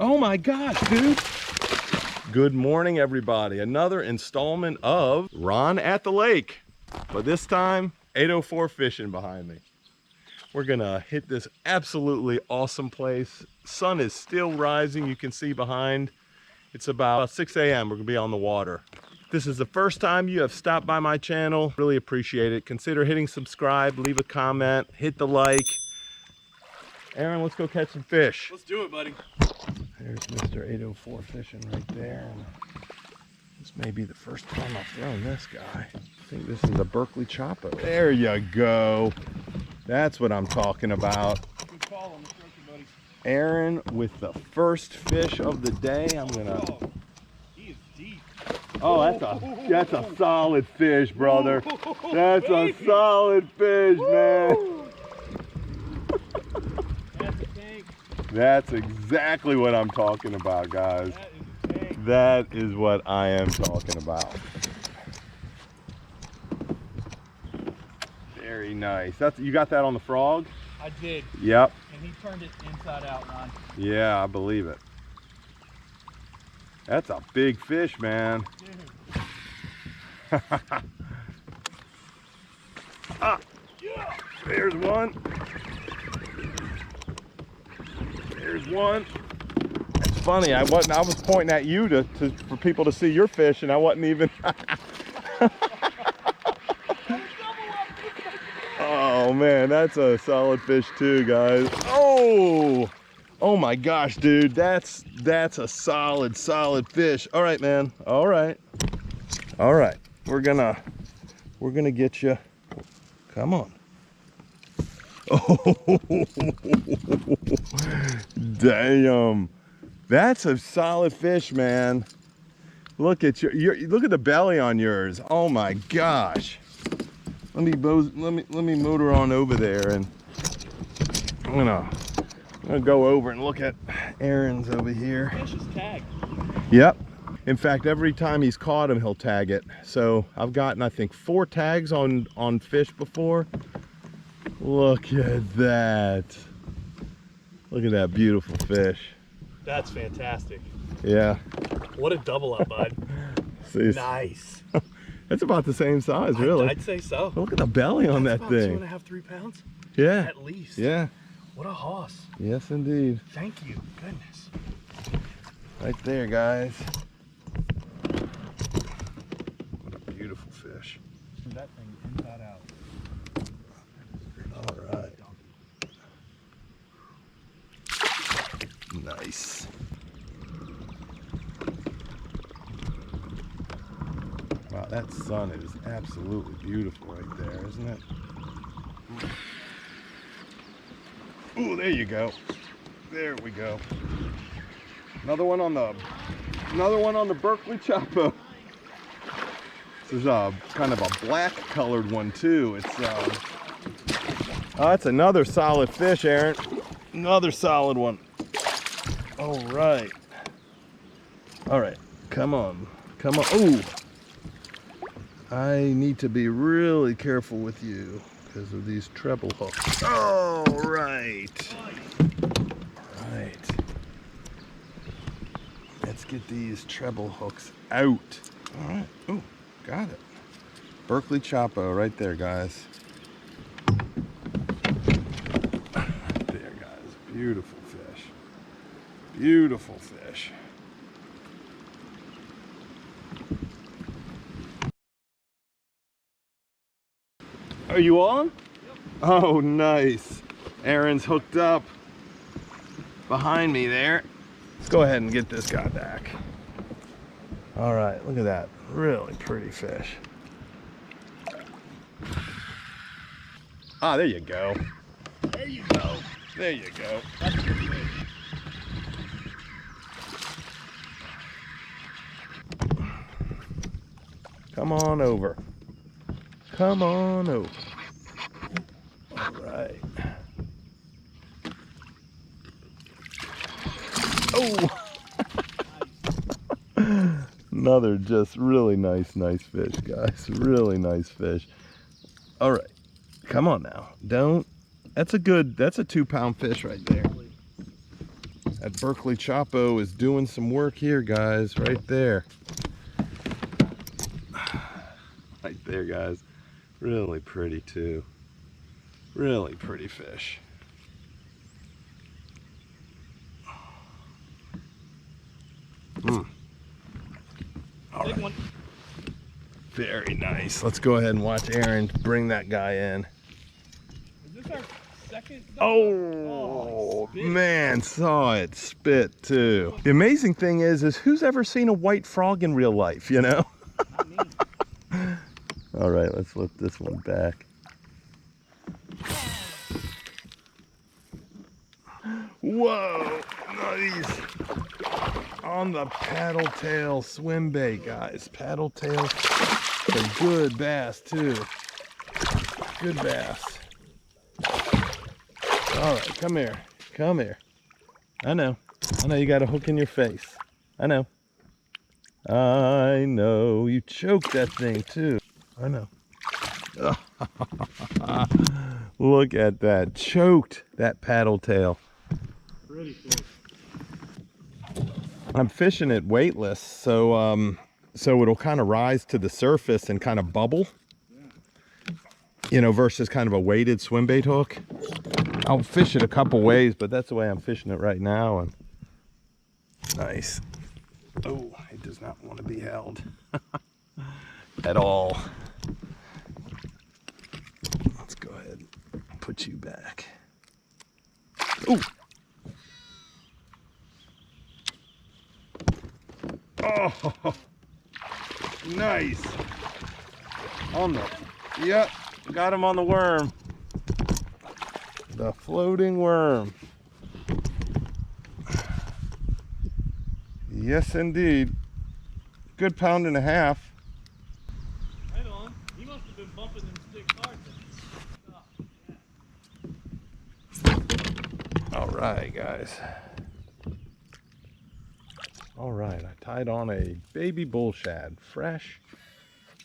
Oh my gosh, dude. Good morning, everybody. Another installment of Ron at the Lake. But this time, 804 fishing behind me. We're gonna hit this absolutely awesome place. Sun is still rising, you can see behind. It's about 6 a.m. We're gonna be on the water. If this is the first time you have stopped by my channel, really appreciate it. Consider hitting subscribe, leave a comment, hit the like. Aaron, let's go catch some fish. Let's do it, buddy. There's Mr. 804 fishing right there. This may be the first time I've thrown this guy. I think this is a Berkeley Chopo. There you go. That's what I'm talking about. Good call on the structure, buddy. Aaron with the first fish of the day. I'm gonna. Oh, he is deep. Oh, that's a solid fish, brother. That's a solid fish, man. That's a tank. That's exactly what I'm talking about, guys. That is a tank. That is what I am talking about. Very nice. You got that on the frog? I did. Yep. And he turned it inside out, Ron. Yeah, I believe it. That's a big fish, man. Dude. Ah, there's one. There's one. It's funny. I was pointing at you for people to see your fish, and I wasn't even. Oh man, that's a solid fish too, guys. Oh my gosh, dude, that's a solid fish. All right, man. All right. We're gonna get you. Come on. Oh, damn. That's a solid fish, man. Look at look at the belly on yours. Oh my gosh. Let me motor on over there, and I'm gonna go over and look at Aaron's over here. Fish is tagged. Yep. In fact, every time he's caught him, he'll tag it. So I've gotten, I think, 4 tags on fish before. Look at that. Look at that beautiful fish. That's fantastic. Yeah. What a double up, bud. See, Nice. that's about the same size, really. I'd say so. Look at the belly on That's that about thing. 2.5, 3 pounds. Yeah. At least. Yeah. What a hoss. Yes, indeed. Thank you. Goodness. Right there, guys. What a beautiful fish. That thing inside out. All right. Nice. Wow, that sun is absolutely beautiful right there, isn't it? Ooh, there you go. There we go. Another one on the Berkeley Chopo. This is a kind of a black colored one too. It's oh, that's another solid fish, Aaron. Another solid one. All right. Come on. Ooh. I need to be really careful with you because of these treble hooks. All right. Let's get these treble hooks out. All right. Ooh, got it. Berkeley Chopo right there, guys. Right there, guys. Beautiful fish. Beautiful fish. Are you on? Yep. Oh, nice. Aaron's hooked up behind me there. Let's go ahead and get this guy back. All right, look at that. Really pretty fish. Ah, there you go. There you go. There you go. That's a good fish. Come on over. Come on over. All right. Oh! Another just really nice fish, guys. Really nice fish. All right. Come on now. Don't. That's a 2-pound fish right there. That Berkeley Chapo is doing some work here, guys, right there. Right there, guys. Really pretty too. Really pretty fish. All Big right. one. Very nice. Let's go ahead and watch Aaron bring that guy in. Is this our second? Oh, spit. man, saw it spit too. The amazing thing is who's ever seen a white frog in real life, you know? Not me. All right, let's flip this one back. Whoa, nice. On the paddle tail swim bait, guys. Paddle tail, a good bass too. Good bass. All right, come here, come here. I know you got a hook in your face. I know you choked that thing too. I know. Look at that, choked that paddle tail. Pretty fish. I'm fishing it weightless, so it'll kind of rise to the surface and kind of bubble. Yeah. You know, versus kind of a weighted swim bait hook. I'll fish it a couple ways, but that's the way I'm fishing it right now. And nice. Oh, it does not want to be held at all. Let's go ahead and put you back. Oh. Oh, nice. On the, yep, got him on the worm. The floating worm. Yes, indeed. Good pound and a half. Right on. He must have been bumping them sticks hard then. All right, guys. All right, I tied on a baby bull shad, fresh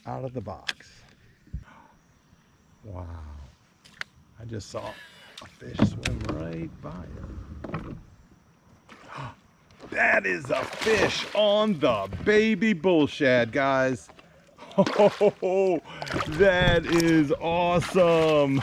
out of the box. Wow. I just saw a fish swim right by it. That is a fish on the baby bull shad, guys. Oh, that is awesome.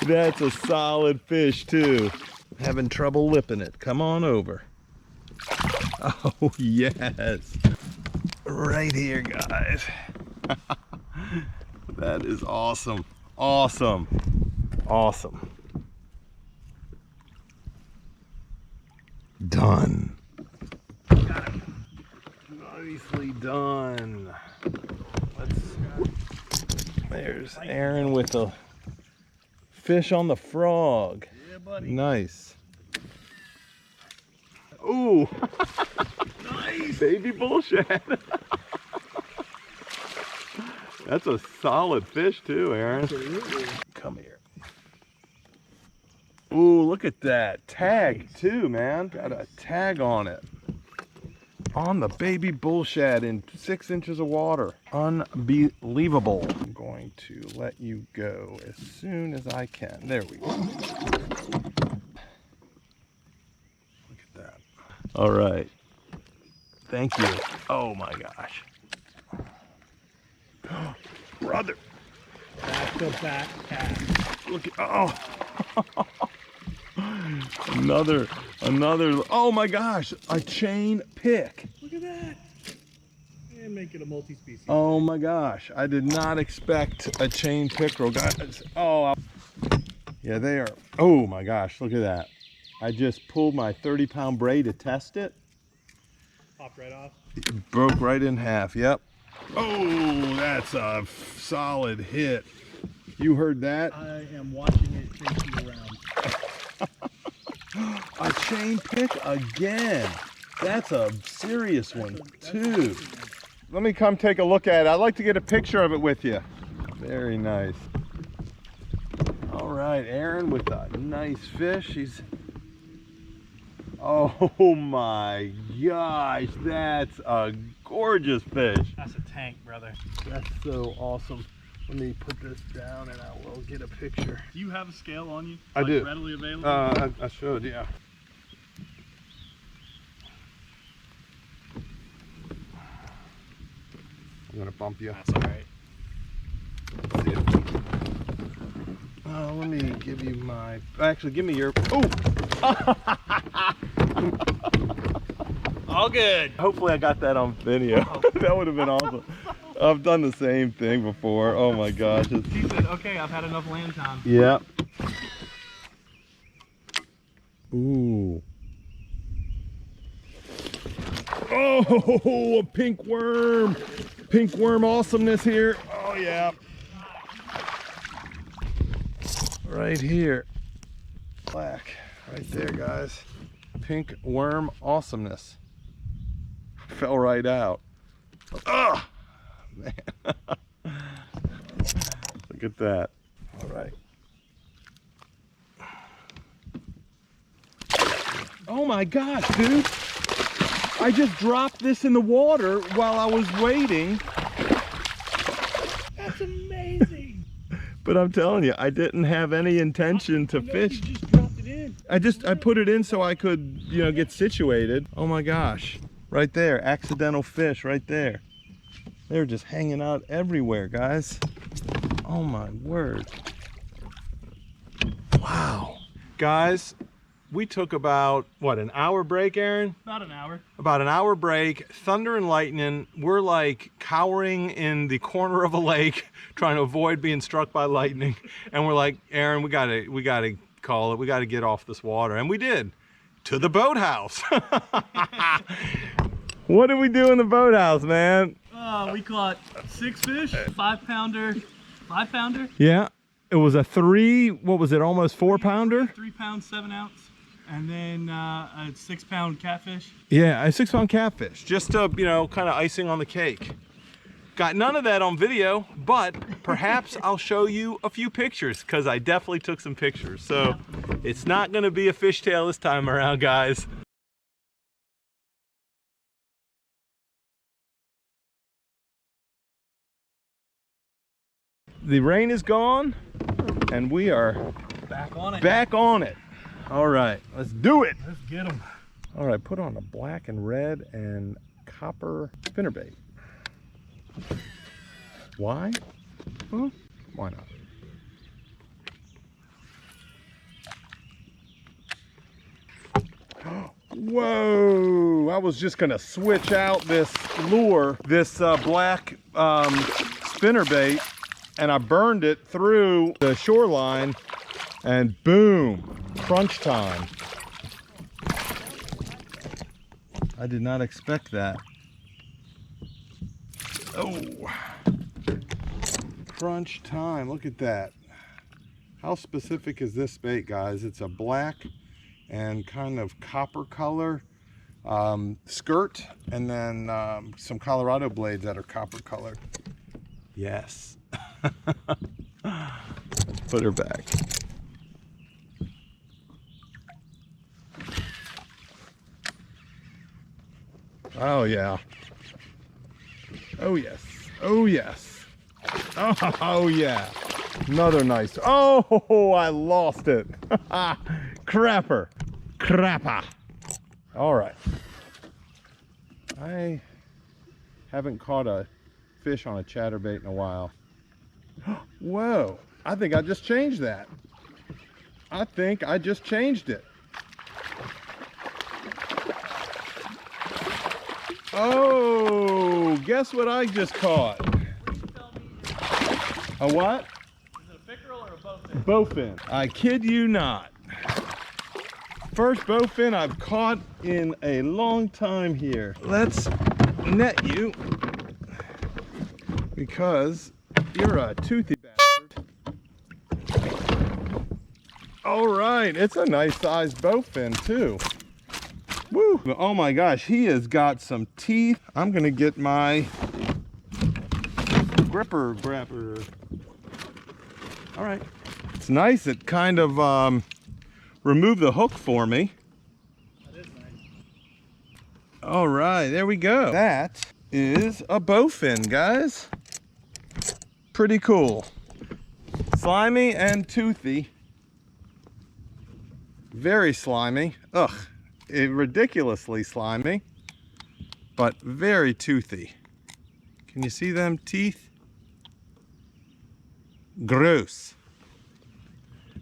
That's a solid fish too. Having trouble lipping it. Come on over. Oh, yes. Right here, guys. That is awesome. Awesome. Awesome. Done. Got him. Nicely done. There's Aaron with a fish on the frog. Yeah, buddy. Nice. Ooh. Nice. Baby bull shad. That's a solid fish too, Aaron. Absolutely. Come here. Ooh, look at that. Tag too, man. Got a tag on it. On the baby bull shad in 6 inches of water. Unbelievable. I'm going to let you go as soon as I can. There we go. Look at that. All right. Thank you. Oh my gosh. Brother. Back to back cast. Look at, oh. another, oh my gosh, a chain pick. Look at that. And make it a multi-species. Oh my gosh, I did not expect a chain pickerel, guys. Oh, yeah, they are. Oh my gosh, look at that. I just pulled my 30-pound braid to test it. Popped right off. It broke right in half, yep. Oh, that's a solid hit. You heard that? I am watching it chase you around. A chain pick again. That's a serious one too. Let me come take a look at it. I'd like to get a picture of it with you. Very nice. All right, Aaron with a nice fish. He's, oh my gosh, that's a gorgeous fish. That's a tank, brother. That's so awesome. Let me put this down and I will get a picture. Do you have a scale on you? I do. Readily available? I should, yeah. I'm gonna bump you. That's all right. See it. Let me give you my. Actually, give me your. Oh. All good. Hopefully, I got that on video. That would have been awesome. I've done the same thing before. Oh my gosh. He said, "Okay, I've had enough land time." Yeah. Ooh. Oh, a pink worm. Pink worm awesomeness here. Oh yeah. Right here. Black. Right there, guys. Pink worm awesomeness. Fell right out. Oh, man. Look at that. All right. Oh my gosh, dude. I just dropped this in the water while I was waiting. That's amazing. But I'm telling you, I didn't have any intention to fish. You just dropped it in. I put it in so I could, you know, get situated. Oh my gosh. Right there, accidental fish right there. They're just hanging out everywhere, guys. Oh my word. Wow. Guys, we took about, what, an hour break, Aaron? About an hour. About an hour break, thunder and lightning. We're like cowering in the corner of a lake, trying to avoid being struck by lightning. And we're like, Aaron, we gotta call it. We gotta get off this water. And we did, to the boathouse. What did we do in the boathouse, man? We caught 6 fish, 5-pounder, 5-pounder. Yeah, it was a 3, what was it, almost 4-pounder? 3 pounds, 7 ounce. And then a 6-pound catfish. Yeah, a 6-pound catfish, just to, you know, kind of icing on the cake. Got none of that on video, but perhaps I'll show you a few pictures, because I definitely took some pictures. So it's not going to be a fishtail this time around, guys. The rain is gone, and we are Back on it. back on it. All right, let's do it. Let's get them. All right, put on a black and red and copper spinnerbait. Why? Well, why not? Whoa, I was just gonna switch out this lure, this black spinnerbait, and I burned it through the shoreline, and boom, crunch time. I did not expect that. Oh, crunch time, look at that. How specific is this bait, guys? It's a black and kind of copper color skirt, and then some Colorado blades that are copper color. Yes. Put her back. Oh yeah. Oh yes. Oh yes. Oh yeah. Another nice. Oh, I lost it. Crapper. Crapper. All right. I haven't caught a fish on a chatterbait in a while. Whoa. I think I just changed that. I think I just changed it. Oh, guess what I just caught? A what? Is it a pickerel or a bowfin? Bowfin. I kid you not. First bowfin I've caught in a long time here. Let's net you, because you're a toothy bastard. All right, it's a nice sized bowfin too. Woo! Oh my gosh, he has got some teeth. I'm gonna get my grabber. All right. It's nice. It kind of removed the hook for me. That is nice. All right, there we go. That is a bowfin, guys. Pretty cool. Slimy and toothy. Very slimy. Ugh. Ridiculously slimy, but very toothy. Can you see them teeth? Gross.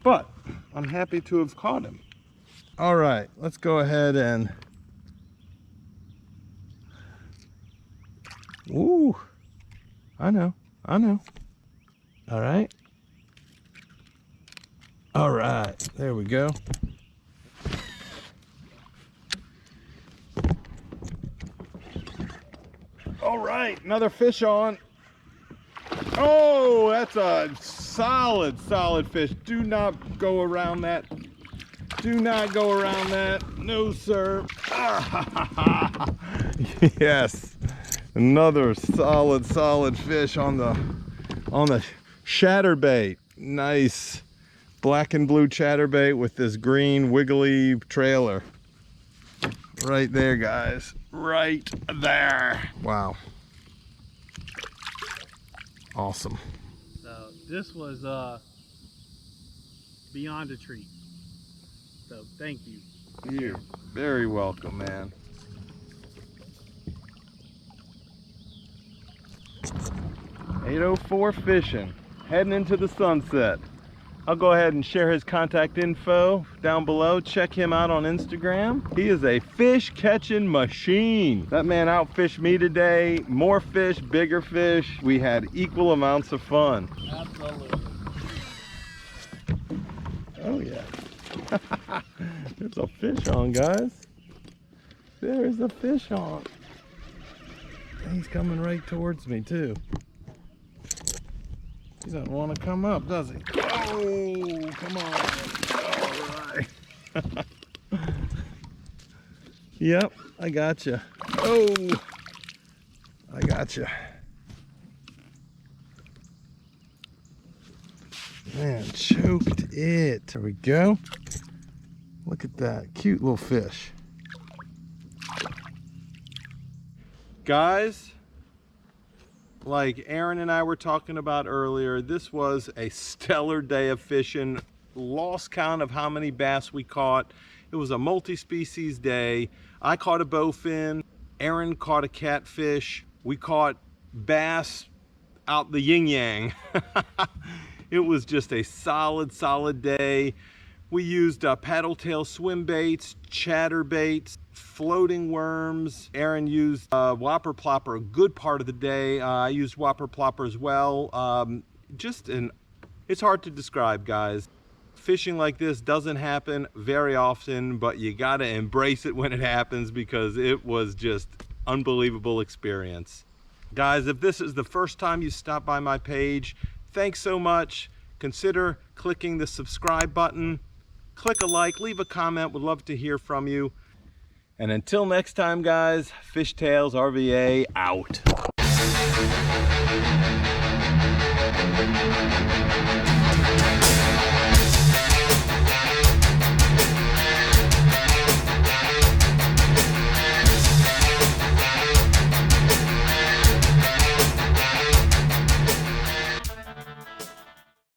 But I'm happy to have caught him. All right, let's go ahead and... Ooh, I know. All right. All right, there we go. All right, another fish on. Oh, that's a solid fish. Do not go around that. Do not go around that. No, sir. Yes, another solid fish on the chatterbait. Nice black and blue chatterbait with this green wiggly trailer. Right there, guys. Right there. Wow. Awesome. So this was beyond a treat. So thank you. You're very welcome, man. .804 fishing, heading into the sunset. I'll go ahead and share his contact info down below. Check him out on Instagram. He is a fish catching machine. That man outfished me today. More fish, bigger fish. We had equal amounts of fun. Absolutely. Oh yeah. There's a fish on, guys. There's a fish on. He's coming right towards me too. He doesn't want to come up, does he? Oh, come on. All right. Yep, I gotcha. Oh, I gotcha. Man, choked it. There we go. Look at that cute little fish. Guys, like Aaron and I were talking about earlier, this was a stellar day of fishing. Lost count of how many bass we caught. It was a multi-species day. I caught a bowfin. Aaron caught a catfish. We caught bass out the yin-yang. It was just a solid day. We used paddle tail swim baits, chatter baits, floating worms. Aaron used whopper plopper a good part of the day. I used whopper plopper as well. It's hard to describe, guys. Fishing like this doesn't happen very often, but you gotta embrace it when it happens because it was just unbelievable experience. Guys, if this is the first time you stop by my page, thanks so much. Consider clicking the subscribe button. Click a like, leave a comment, would love to hear from you. And until next time, guys, FishTalesRVA out.